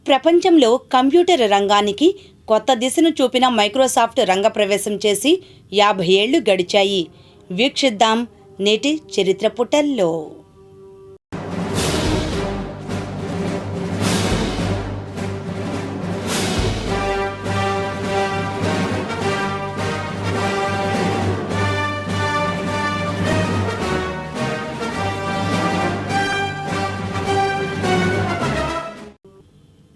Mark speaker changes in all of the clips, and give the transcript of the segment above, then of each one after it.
Speaker 1: ప్రపంచంలో కంప్యూటర్ రంగానికి కొత్త దిశను చూపిన మైక్రోసాఫ్ట్ రంగప్రవేశం చేసి 50 ఏళ్లు గడిచాయి. వీక్షిద్దాం నేటి చరిత్ర పుటల్లో.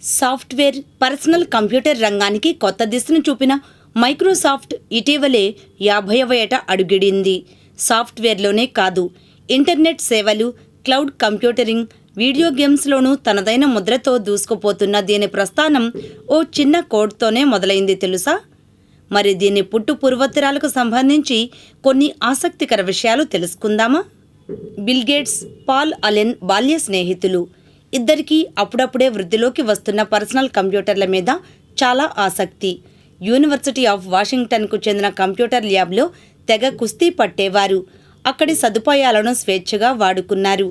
Speaker 1: సాఫ్ట్వేర్, పర్సనల్ కంప్యూటర్ రంగానికి కొత్త దిశను చూపిన మైక్రోసాఫ్ట్ ఇటీవలే 50వ ఏట అడుగిడింది. సాఫ్ట్వేర్లోనే కాదు, ఇంటర్నెట్ సేవలు, క్లౌడ్ కంప్యూటింగ్, వీడియో గేమ్స్లోనూ తనదైన ముద్రతో దూసుకుపోతున్న దీని ప్రస్థానం ఓ చిన్న కోడ్తోనే మొదలైంది తెలుసా? మరి దీని పుట్టు పూర్వోత్తరాలకు సంబంధించి కొన్ని ఆసక్తికర విషయాలు తెలుసుకుందామా? బిల్ గేట్స్, పాల్ అలెన్ బాల్య స్నేహితులు. ఇద్దరికీ అప్పుడప్పుడే వృద్ధిలోకి వస్తున్న పర్సనల్ కంప్యూటర్ల మీద చాలా ఆసక్తి. యూనివర్సిటీ ఆఫ్ వాషింగ్టన్కు చెందిన కంప్యూటర్ ల్యాబ్లో తెగ కుస్తీ పట్టేవారు. అక్కడి సదుపాయాలను స్వేచ్ఛగా వాడుకున్నారు.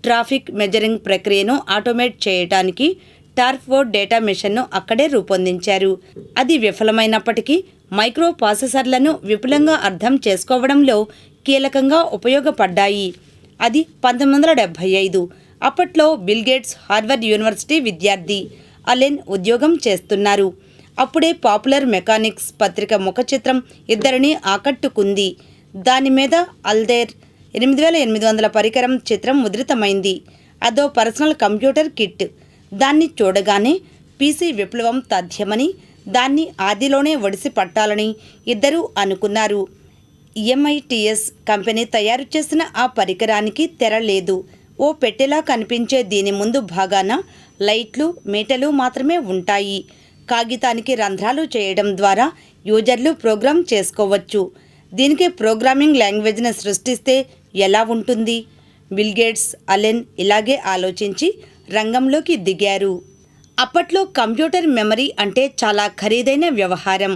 Speaker 1: ట్రాఫిక్ మెజరింగ్ ప్రక్రియను ఆటోమేట్ చేయడానికి టార్ఫ్వో డేటా మిషన్ను అక్కడే రూపొందించారు. అది విఫలమైనప్పటికీ మైక్రో ప్రాసెసర్లను విపులంగా అర్థం చేసుకోవడంలో కీలకంగా ఉపయోగపడ్డాయి. అది 1975. అప్పట్లో బిల్ గేట్స్ హార్వర్డ్ యూనివర్సిటీ విద్యార్థి, అలెన్ ఉద్యోగం చేస్తున్నారు. అప్పుడే పాపులర్ మెకానిక్స్ పత్రిక ముఖ చిత్రం ఇద్దరిని ఆకట్టుకుంది. దాని మీద అల్దేర్ 8800 పరికరం చిత్రం ముద్రితమైంది. అదో పర్సనల్ కంప్యూటర్ కిట్. దాన్ని చూడగానే పీసీ విప్లవం తథ్యమని, దాన్ని ఆదిలోనే ఒడిసి పట్టాలని ఇద్దరూ అనుకున్నారు. MITS కంపెనీ తయారు చేసిన ఆ పరికరానికి తెర లేదు. ఓ పెట్టెలా కనిపించే దీని ముందు భాగాన లైట్లు, మీటలు మాత్రమే ఉంటాయి. కాగితానికి రంధ్రాలు చేయడం ద్వారా యూజర్లు ప్రోగ్రామ్ చేసుకోవచ్చు. దీనికి ప్రోగ్రామింగ్ లాంగ్వేజ్ని సృష్టిస్తే ఎలా ఉంటుంది? బిల్ గేట్స్, అలెన్ ఇలాగే ఆలోచించి రంగంలోకి దిగారు. అప్పట్లో కంప్యూటర్ మెమరీ అంటే చాలా ఖరీదైన వ్యవహారం.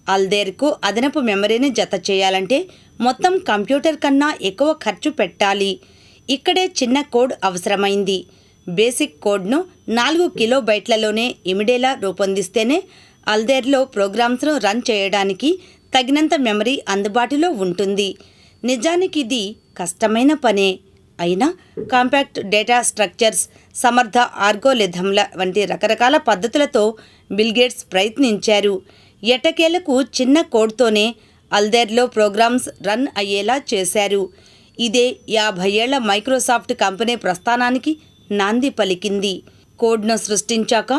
Speaker 1: అల్దేర్కు అదనపు మెమరీని జత చేయాలంటే మొత్తం కంప్యూటర్ కన్నా ఎక్కువ ఖర్చు పెట్టాలి. ఇక్కడే చిన్న కోడ్ అవసరమైంది. బేసిక్ కోడ్ను 4 కిలోబైట్లలోనే ఇమిడేలా రూపొందిస్తేనే అల్దేర్లో ప్రోగ్రామ్స్ను రన్ చేయడానికి తగినంత మెమరీ అందుబాటులో ఉంటుంది. నిజానికి ఇది కష్టమైన పనే. అయినా కాంపాక్ట్ డేటా స్ట్రక్చర్స్, సమర్థ ఆల్గోరిథంల వంటి రకరకాల పద్ధతులతో బిల్ గేట్స్ ప్రయత్నించారు. ఎట్టకేలకు చిన్న కోడ్తోనే అల్దేర్లో ప్రోగ్రామ్స్ రన్ అయ్యేలా చేశారు. ఇదే 50 ఏళ్ల మైక్రోసాఫ్ట్ కంపెనీ ప్రస్థానానికి నాంది పలికింది. కోడ్ను సృష్టించాక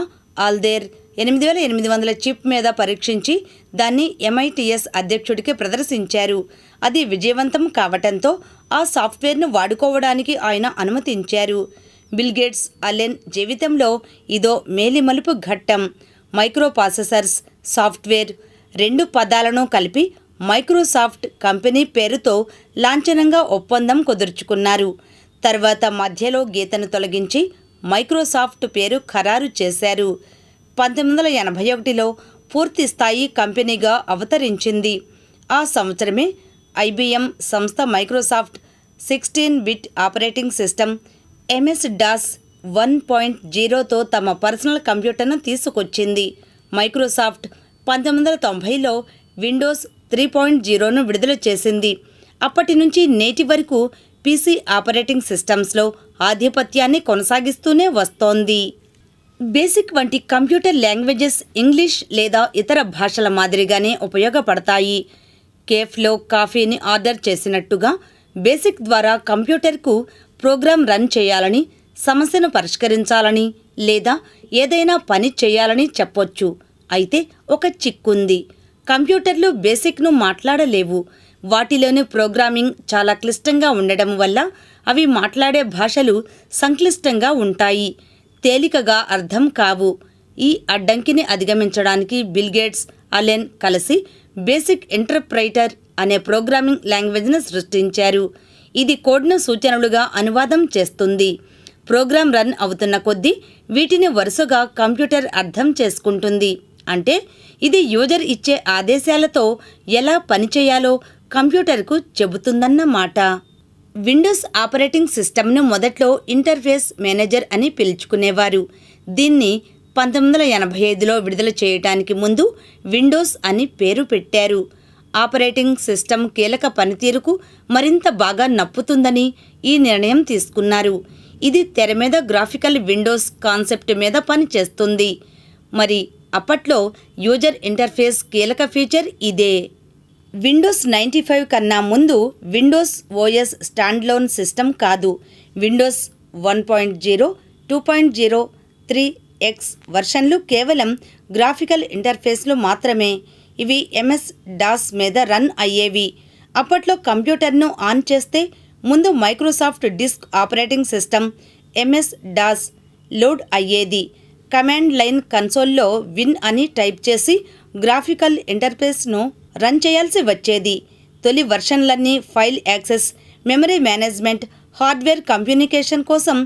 Speaker 1: అల్దేర్ 8800 చిప్ మీద పరీక్షించి దాన్ని MITS అధ్యక్షుడికి ప్రదర్శించారు. అది విజయవంతం కావటంతో ఆ సాఫ్ట్వేర్ను వాడుకోవడానికి ఆయన అనుమతించారు. బిల్ గేట్స్, అలెన్ జీవితంలో ఇదో మేలిమలుపు ఘట్టం. మైక్రో ప్రాసెసర్స్, సాఫ్ట్వేర్ రెండు పదాలను కలిపి మైక్రోసాఫ్ట్ కంపెనీ పేరుతో లాంఛనంగా ఒప్పందం కుదుర్చుకున్నారు. తర్వాత మధ్యలో గీతను తొలగించి మైక్రోసాఫ్ట్ పేరు ఖరారు చేశారు. 1981లో పూర్తి స్థాయి కంపెనీగా అవతరించింది. ఆ సంవత్సరమే IBM సంస్థ మైక్రోసాఫ్ట్ 16-బిట్ ఆపరేటింగ్ సిస్టమ్ MS-DOS 1.0తో తమ పర్సనల్ కంప్యూటర్ను తీసుకొచ్చింది. మైక్రోసాఫ్ట్ 1990లో విండోస్ 3.0ను విడుదల చేసింది. అప్పటి నుంచి నేటి వరకు PC ఆపరేటింగ్ సిస్టమ్స్లో ఆధిపత్యాన్ని కొనసాగిస్తూనే వస్తోంది. బేసిక్ వంటి కంప్యూటర్ లాంగ్వేజెస్ ఇంగ్లీష్ లేదా ఇతర భాషల మాదిరిగానే ఉపయోగపడతాయి. కేఫ్లో కాఫీని ఆర్డర్ చేసినట్టుగా బేసిక్ ద్వారా కంప్యూటర్కు ప్రోగ్రామ్ రన్ చేయాలని, సమస్యను పరిష్కరించాలని లేదా ఏదైనా పని చేయాలని చెప్పొచ్చు. అయితే ఒక చిక్కుంది. కంప్యూటర్లు బేసిక్ను మాట్లాడలేవు. వాటిలోని ప్రోగ్రామింగ్ చాలా క్లిష్టంగా ఉండడం వల్ల అవి మాట్లాడే భాషలు సంక్లిష్టంగా ఉంటాయి, తేలికగా అర్థం కావు. ఈ అడ్డంకిని అధిగమించడానికి బిల్ గేట్స్, అలెన్ కలిసి బేసిక్ ఇంటర్ప్రైటర్ అనే ప్రోగ్రామింగ్ లాంగ్వేజ్ను సృష్టించారు. ఇది కోడ్ను సూచనలుగా అనువాదం చేస్తుంది. ప్రోగ్రాం రన్ అవుతున్న కొద్దీ వీటిని వరుసగా కంప్యూటర్ అర్థం చేసుకుంటుంది. అంటే ఇది యూజర్ ఇచ్చే ఆదేశాలతో ఎలా పనిచేయాలో కంప్యూటర్కు చెబుతుందన్నమాట. విండోస్ ఆపరేటింగ్ సిస్టమ్ను మొదట్లో ఇంటర్ఫేస్ మేనేజర్ అని పిలుచుకునేవారు. దీన్ని 1985లో విడుదల చేయడానికి ముందు విండోస్ అని పేరు పెట్టారు. ఆపరేటింగ్ సిస్టమ్ కీలక పనితీరుకు మరింత బాగా నప్పుతుందని ఈ నిర్ణయం తీసుకున్నారు. ఇది తెర మీద గ్రాఫికల్ విండోస్ కాన్సెప్ట్ మీద పనిచేస్తుంది. మరి అప్పట్లో యూజర్ ఇంటర్ఫేస్ కీలక ఫీచర్ ఇదే. విండోస్ 95 కన్నా ముందు విండోస్ ఓఎస్ స్టాండ్లోన్ సిస్టమ్ కాదు. విండోస్ 1.0, 2.0, 3X వర్షన్లు కేవలం గ్రాఫికల్ ఇంటర్ఫేస్లు మాత్రమే. ఇవి MS DOS మీద రన్ అయ్యేవి. అప్పట్లో కంప్యూటర్ను ఆన్ చేస్తే ముందు Microsoft disk operating system MS DOS load అయ్యేది. కమాండ్ లైన్ కన్సోల్లో విన్ అని టైప్ చేసి గ్రాఫికల్ ఇంటర్ఫేస్ను రన్ చేయాల్సి వచ్చేది. తొలి వర్షన్లన్నీ file access, memory management, hardware communication కోసం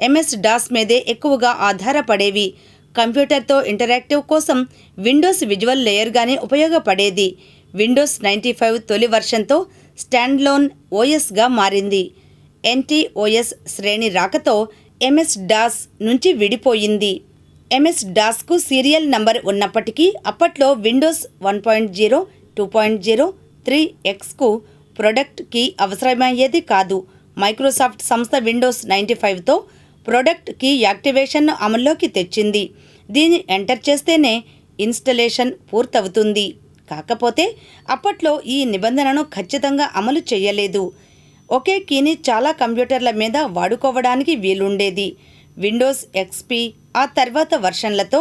Speaker 1: MS DOS మీదే ఎక్కువగా ఆధారపడేవి. కంప్యూటర్తో ఇంటరాక్టివ్ కోసం విండోస్ విజువల్ లేయర్గానే ఉపయోగపడేది. విండోస్ 95 తొలి వర్షన్తో స్టాండ్లోన్ ఓఎస్గా మారింది. NT OS శ్రేణి రాకతో MS DOS నుంచి విడిపోయింది. MS DOSకు సీరియల్ నంబర్ ఉన్నప్పటికీ అప్పట్లో విండోస్ 1.0, 2.0, 3Xకు ప్రొడక్ట్ కీ అవసరమయ్యేది కాదు. మైక్రోసాఫ్ట్ సంస్థ విండోస్ 95తో ప్రొడక్ట్ కీ యాక్టివేషన్ను అమల్లోకి తెచ్చింది. దీన్ని ఎంటర్ చేస్తేనే ఇన్స్టలేషన్ పూర్తవుతుంది. కాకపోతే అప్పట్లో ఈ నిబంధనను ఖచ్చితంగా అమలు చేయలేదు. ఒకే కీని చాలా కంప్యూటర్ల మీద వాడుకోవడానికి వీలుండేది. విండోస్ XP ఆ తర్వాత వర్షన్లతో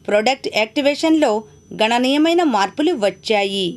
Speaker 1: ప్రొడక్ట్ యాక్టివేషన్లో గణనీయమైన మార్పులు వచ్చాయి.